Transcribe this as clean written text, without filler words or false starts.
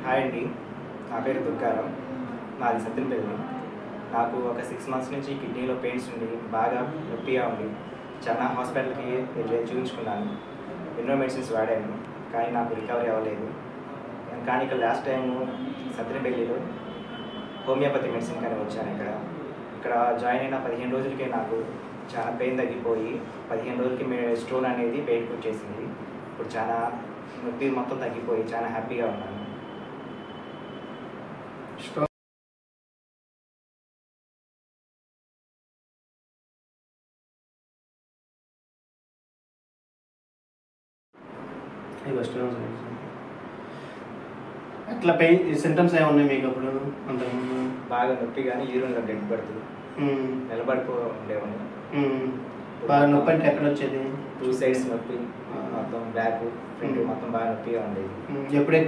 Hi అండి, నా పేరు దుర్గారావు. నాది సత్తెనపల్లి. నాకు ఒక 6 మంత్స్ నుంచి కిడ్నీలో పెయిన్స్ ఉండి బాగా నొప్పిగా ఉంది. చాలా హాస్పిటల్కి వెళ్ళి చూపించుకున్నాను. ఎన్నో మెడిసిన్స్ వాడాను, కానీ నాకు రికవరీ అవ్వలేదు. కానీ ఇక్కడ లాస్ట్ టైము సత్తెనపల్లిలో హోమియోపతి మెడిసిన్ కానీ వచ్చాను. ఇక్కడ జాయిన్ అయిన 15 రోజులకే నాకు చాలా పెయిన్ తగ్గిపోయి 15 రోజులకి స్టోన్ అనేది బయటకు వచ్చేసింది. ఇప్పుడు చాలా నొప్పి మొత్తం తగ్గిపోయి చాలా హ్యాపీగా ఉన్నాను. అట్లా పెయిన్ సింటమ్స్ ఏమి ఉన్నాయి మీకు అప్పుడు? అంతకుముందు బాగా నొప్పి కానీ యూరిన్లో బ్లడ్ పడుతుంది, నిలబడిపో ఉండేవాడిని. బాగా నొప్పి అంటే ఎక్కడ వచ్చేది? 2 సైడ్స్ నొప్పి, మొత్తం బ్యాక్ ఫ్రంట్ మొత్తం బాగా నొప్పిగా ఉండేది. ఎప్పుడు